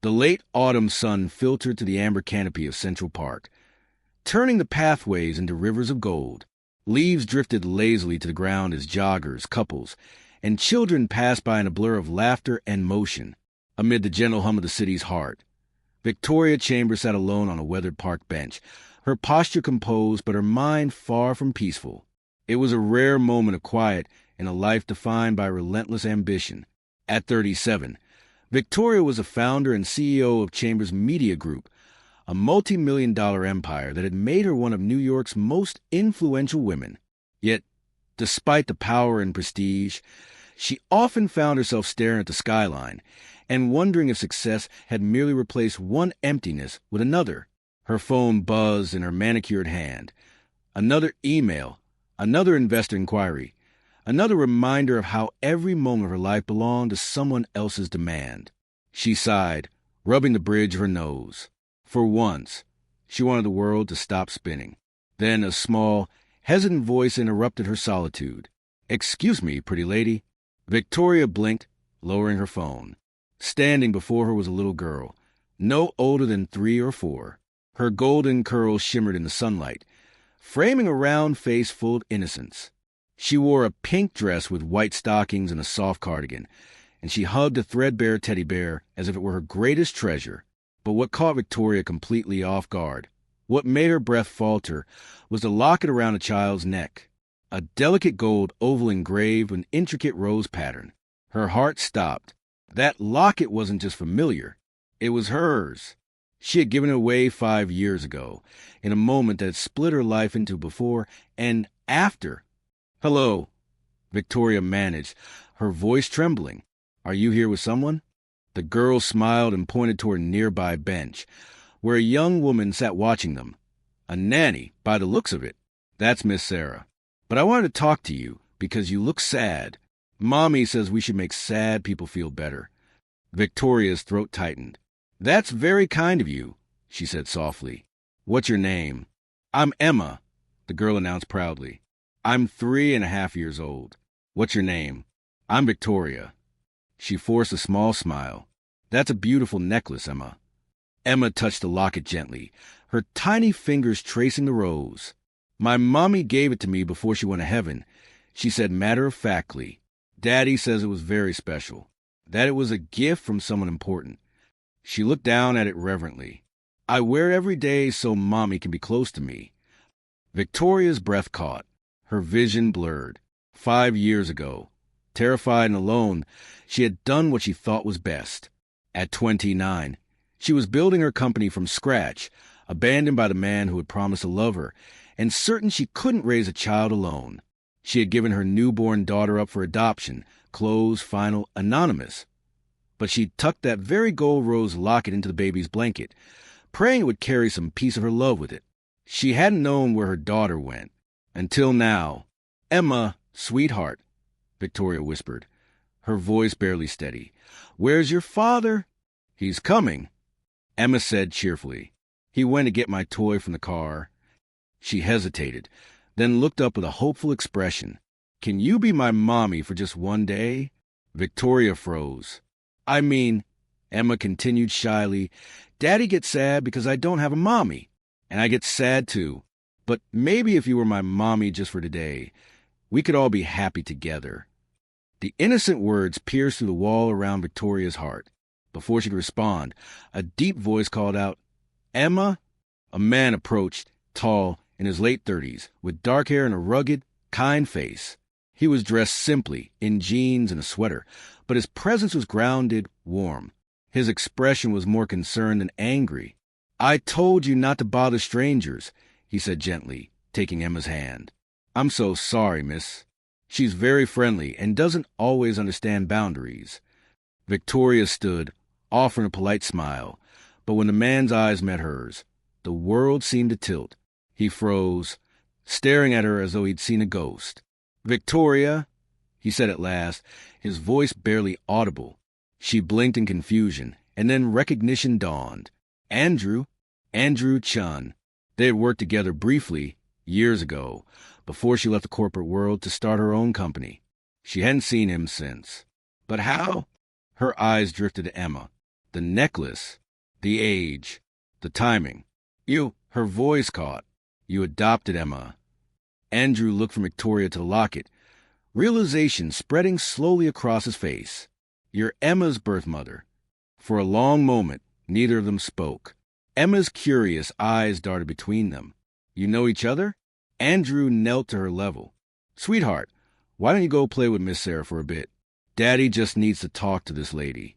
The late autumn sun filtered to the amber canopy of Central Park, turning the pathways into rivers of gold. Leaves drifted lazily to the ground as joggers, couples, and children passed by in a blur of laughter and motion. Amid the gentle hum of the city's heart, Victoria Chambers sat alone on a weathered park bench, her posture composed but her mind far from peaceful. It was a rare moment of quiet in a life defined by relentless ambition. At 37, Victoria was the founder and CEO of Chambers Media Group, a multi-million-dollar empire that had made her one of New York's most influential women. Yet, despite the power and prestige, she often found herself staring at the skyline and wondering if success had merely replaced one emptiness with another. Her phone buzzed in her manicured hand. Another email, another investor inquiry, another reminder of how every moment of her life belonged to someone else's demand. She sighed, rubbing the bridge of her nose. For once, she wanted the world to stop spinning. Then a small, hesitant voice interrupted her solitude. "Excuse me, pretty lady." Victoria blinked, lowering her phone. Standing before her was a little girl, no older than 3 or 4. Her golden curls shimmered in the sunlight, framing a round face full of innocence. She wore a pink dress with white stockings and a soft cardigan, and she hugged a threadbare teddy bear as if it were her greatest treasure. But what caught Victoria completely off guard, what made her breath falter, was the locket around a child's neck, a delicate gold oval engraved with an intricate rose pattern. Her heart stopped. That locket wasn't just familiar. It was hers. She had given it away 5 years ago, in a moment that had split her life into before and after. "Hello," Victoria managed, her voice trembling. "Are you here with someone?" The girl smiled and pointed toward a nearby bench, where a young woman sat watching them. "A nanny, by the looks of it." "That's Miss Sarah. But I wanted to talk to you, because you look sad. Mommy says we should make sad people feel better." Victoria's throat tightened. "That's very kind of you," she said softly. "What's your name?" "I'm Emma," the girl announced proudly. "I'm 3.5 years old." "What's your name?" "I'm Victoria." She forced a small smile. "That's a beautiful necklace, Emma." Emma touched the locket gently, her tiny fingers tracing the rose. "My mommy gave it to me before she went to heaven," she said matter-of-factly. "Daddy says it was very special, that it was a gift from someone important." She looked down at it reverently. "I wear it every day so Mommy can be close to me." Victoria's breath caught, her vision blurred. 5 years ago, terrified and alone, she had done what she thought was best. At 29, she was building her company from scratch, abandoned by the man who had promised to love her, and certain she couldn't raise a child alone. She had given her newborn daughter up for adoption, closed, final, anonymous. But she tucked that very gold rose locket into the baby's blanket, praying it would carry some piece of her love with it. She hadn't known where her daughter went. Until now. "Emma, sweetheart," Victoria whispered, her voice barely steady. "Where's your father?" "He's coming," Emma said cheerfully. "He went to get my toy from the car." She hesitated, then looked up with a hopeful expression. "Can you be my mommy for just one day?" Victoria froze. "I mean," Emma continued shyly, "Daddy gets sad because I don't have a mommy. And I get sad too. But maybe if you were my mommy just for today, we could all be happy together." The innocent words pierced through the wall around Victoria's heart. Before she could respond, a deep voice called out, "Emma?" A man approached, tall, in his late 30s, with dark hair and a rugged, kind face. He was dressed simply, in jeans and a sweater, but his presence was grounded, warm. His expression was more concerned than angry. "I told you not to bother strangers," he said gently, taking Emma's hand. "I'm so sorry, miss. She's very friendly and doesn't always understand boundaries." Victoria stood, offering a polite smile, but when the man's eyes met hers, the world seemed to tilt. He froze, staring at her as though he'd seen a ghost. "Victoria," he said at last, his voice barely audible. She blinked in confusion, and then recognition dawned. Andrew Chun. They had worked together briefly, years ago, before she left the corporate world to start her own company. She hadn't seen him since. But how? Her eyes drifted to Emma. The necklace, the age, the timing. Her voice caught. You adopted Emma. Andrew looked from Victoria to the locket, realization spreading slowly across his face. You're Emma's birth mother. For a long moment, neither of them spoke. Emma's curious eyes darted between them. You know each other? Andrew knelt to her level. Sweetheart, why don't you go play with Miss Sarah for a bit? Daddy just needs to talk to this lady.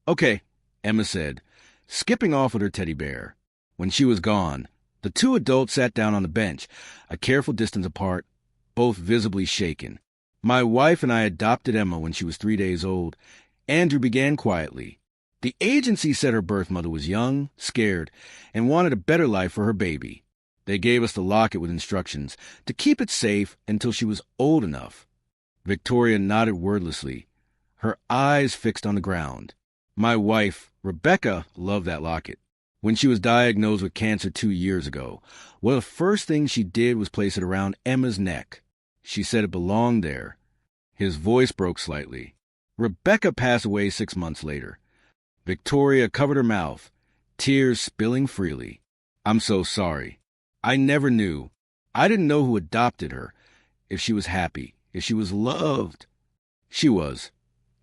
Okay, Emma said, skipping off with her teddy bear. When she was gone, the two adults sat down on the bench, a careful distance apart, both visibly shaken. My wife and I adopted Emma when she was 3 days old. Andrew began quietly. The agency said her birth mother was young, scared, and wanted a better life for her baby. They gave us the locket with instructions to keep it safe until she was old enough. Victoria nodded wordlessly, her eyes fixed on the ground. My wife, Rebecca, loved that locket. When she was diagnosed with cancer 2 years ago, one of the first things she did was place it around Emma's neck. She said it belonged there. His voice broke slightly. Rebecca passed away 6 months later. Victoria covered her mouth, tears spilling freely. I'm so sorry. I never knew. I didn't know who adopted her. If she was happy, if she was loved. She was,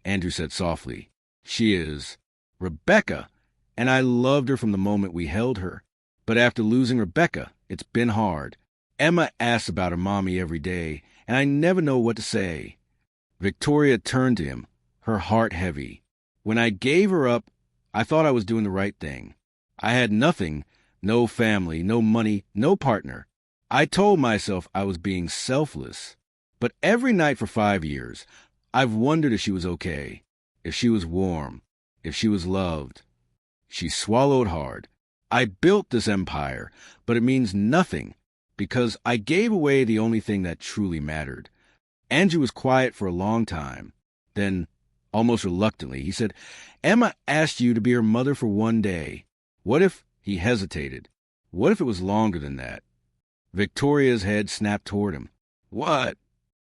Andrew said softly. She is. Rebecca. And I loved her from the moment we held her. But after losing Rebecca, it's been hard. Emma asks about her mommy every day, and I never know what to say. Victoria turned to him, her heart heavy. When I gave her up, I thought I was doing the right thing. I had nothing, no family, no money, no partner. I told myself I was being selfless. But every night for 5 years, I've wondered if she was okay, if she was warm, if she was loved. She swallowed hard. I built this empire, but it means nothing, because I gave away the only thing that truly mattered. Andrew was quiet for a long time. Then, almost reluctantly, he said, Emma asked you to be her mother for 1 day. What if, he hesitated, what if it was longer than that? Victoria's head snapped toward him. What?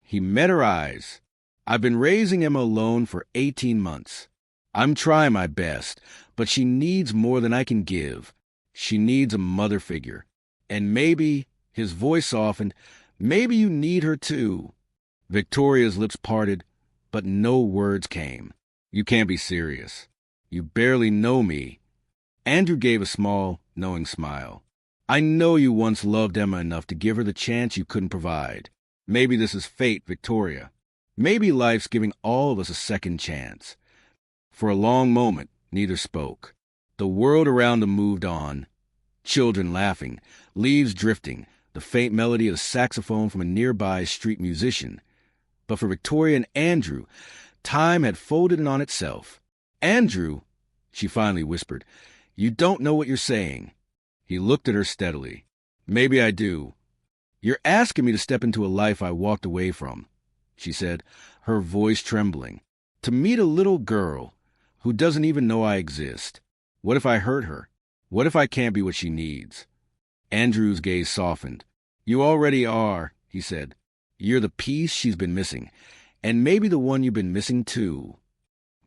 He met her eyes. I've been raising Emma alone for 18 months. I'm trying my best, but she needs more than I can give. She needs a mother figure. And maybe, his voice softened, maybe you need her too. Victoria's lips parted, but no words came. You can't be serious. You barely know me. Andrew gave a small, knowing smile. I know you once loved Emma enough to give her the chance you couldn't provide. Maybe this is fate, Victoria. Maybe life's giving all of us a second chance. For a long moment, neither spoke. The world around them moved on. Children laughing, leaves drifting, the faint melody of a saxophone from a nearby street musician. But for Victoria and Andrew, time had folded in on itself. Andrew, she finally whispered, you don't know what you're saying. He looked at her steadily. Maybe I do. You're asking me to step into a life I walked away from, she said, her voice trembling. To meet a little girl who doesn't even know I exist. What if I hurt her? What if I can't be what she needs? Andrew's gaze softened. You already are, he said. You're the piece she's been missing, and maybe the one you've been missing too.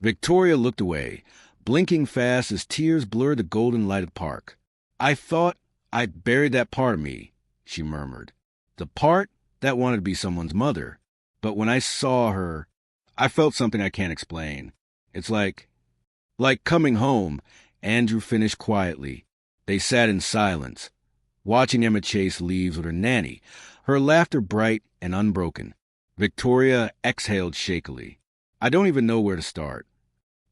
Victoria looked away, blinking fast as tears blurred the golden light of the park. I thought I'd buried that part of me, she murmured. The part that wanted to be someone's mother. But when I saw her, I felt something I can't explain. It's like coming home, Andrew finished quietly. They sat in silence, watching Emma chase leaves with her nanny, her laughter bright and unbroken. Victoria exhaled shakily. I don't even know where to start.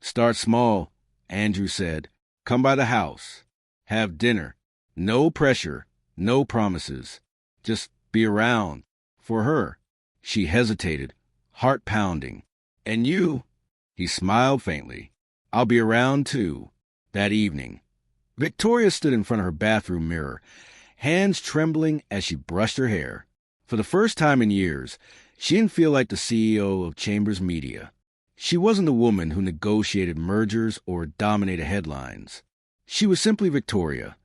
Start small, Andrew said. Come by the house. Have dinner. No pressure, no promises. Just be around. For her. She hesitated, heart pounding. And you? He smiled faintly. I'll be around too. That evening. Victoria stood in front of her bathroom mirror, hands trembling as she brushed her hair. For the first time in years, she didn't feel like the CEO of Chambers Media. She wasn't the woman who negotiated mergers or dominated headlines. She was simply Victoria,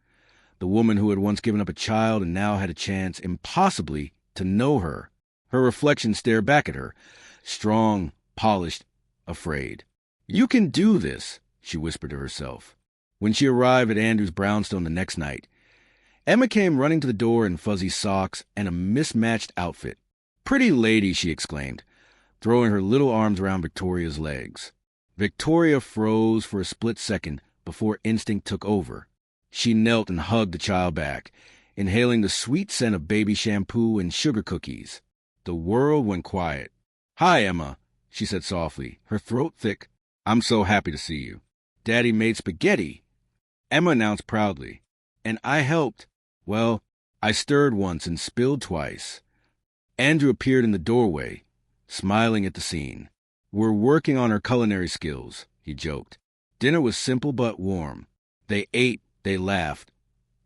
the woman who had once given up a child and now had a chance, impossibly, to know her. Her reflection stared back at her, strong, polished, afraid. You can do this, she whispered to herself. When she arrived at Andrew's brownstone the next night, Emma came running to the door in fuzzy socks and a mismatched outfit. "Pretty lady," she exclaimed, throwing her little arms around Victoria's legs. Victoria froze for a split second before instinct took over. She knelt and hugged the child back, inhaling the sweet scent of baby shampoo and sugar cookies. The world went quiet. "Hi, Emma," she said softly, her throat thick. "I'm so happy to see you." "Daddy made spaghetti," Emma announced proudly. "And I helped. Well, I stirred once and spilled twice." Andrew appeared in the doorway, smiling at the scene. "We're working on our culinary skills," he joked. Dinner was simple but warm. They ate, they laughed,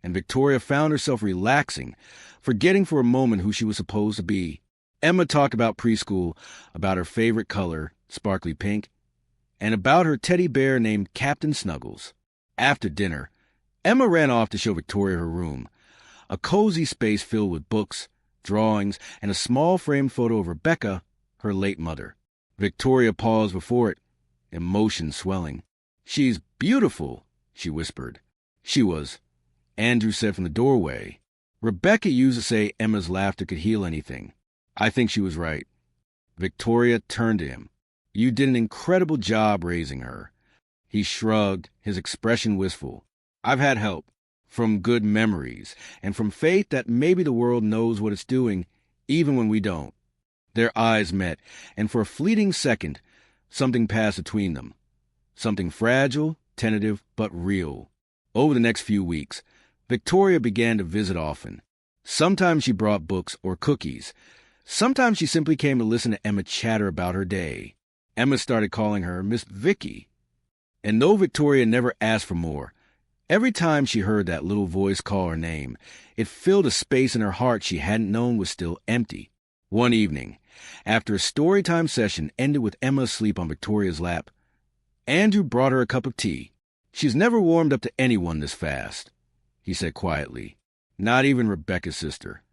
and Victoria found herself relaxing, forgetting for a moment who she was supposed to be. Emma talked about preschool, about her favorite color, sparkly pink, and about her teddy bear named Captain Snuggles. After dinner, Emma ran off to show Victoria her room, a cozy space filled with books, drawings, and a small framed photo of Rebecca, her late mother. Victoria paused before it, emotion swelling. "She's beautiful," she whispered. She was, Andrew said from the doorway. Rebecca used to say Emma's laughter could heal anything. I think she was right. Victoria turned to him. "You did an incredible job raising her." He shrugged, his expression wistful. "I've had help, from good memories, and from faith that maybe the world knows what it's doing, even when we don't." Their eyes met, and for a fleeting second, something passed between them. Something fragile, tentative, but real. Over the next few weeks, Victoria began to visit often. Sometimes she brought books or cookies. Sometimes she simply came to listen to Emma chatter about her day. Emma started calling her Miss Vicky. And though Victoria never asked for more, every time she heard that little voice call her name, it filled a space in her heart she hadn't known was still empty. One evening, after a storytime session ended with Emma asleep on Victoria's lap, Andrew brought her a cup of tea. "She's never warmed up to anyone this fast," he said quietly. "Not even Rebecca's sister."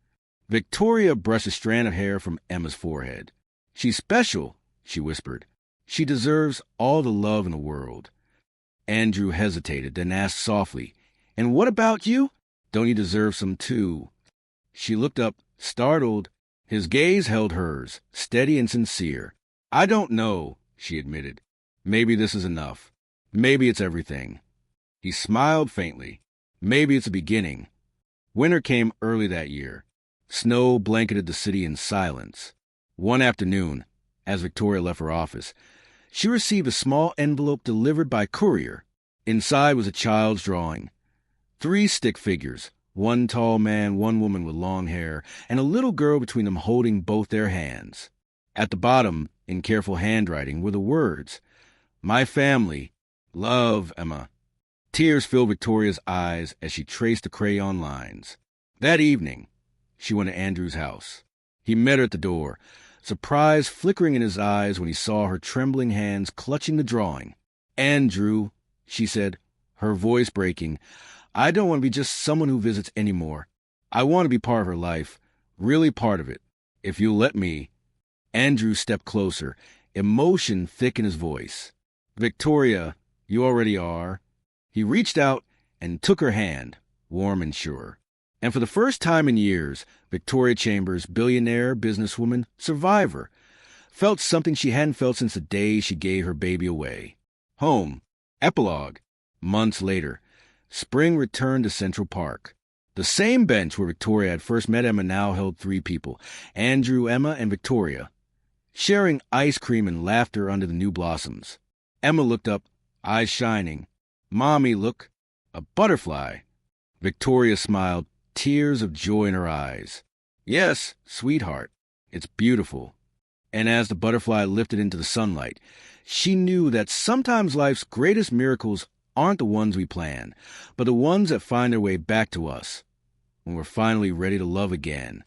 Victoria brushed a strand of hair from Emma's forehead. "She's special," she whispered. "She deserves all the love in the world." Andrew hesitated, then asked softly, "And what about you? Don't you deserve some too?" She looked up, startled. His gaze held hers, steady and sincere. "I don't know," she admitted. "Maybe this is enough. Maybe it's everything." He smiled faintly. "Maybe it's a beginning." Winter came early that year. Snow blanketed the city in silence. One afternoon, as Victoria left her office, she received a small envelope delivered by courier. Inside was a child's drawing. 3 stick figures, one tall man, one woman with long hair, and a little girl between them holding both their hands. At the bottom, in careful handwriting, were the words, "My family, love, Emma." Tears filled Victoria's eyes as she traced the crayon lines. That evening, she went to Andrew's house. He met her at the door, surprise flickering in his eyes when he saw her trembling hands clutching the drawing. "Andrew," she said, her voice breaking, "I don't want to be just someone who visits anymore. I want to be part of her life, really part of it. If you'll let me." Andrew stepped closer, emotion thick in his voice. "Victoria, you already are." He reached out and took her hand, warm and sure. And for the first time in years, Victoria Chambers, billionaire, businesswoman, survivor, felt something she hadn't felt since the day she gave her baby away. Home. Epilogue. Months later, spring returned to Central Park. The same bench where Victoria had first met Emma now held 3 people, Andrew, Emma, and Victoria, sharing ice cream and laughter under the new blossoms. Emma looked up, eyes shining. "Mommy, look, a butterfly." Victoria smiled, tears of joy in her eyes. "Yes, sweetheart, it's beautiful." And as the butterfly lifted into the sunlight, she knew that sometimes life's greatest miracles aren't the ones we plan, but the ones that find their way back to us when we're finally ready to love again.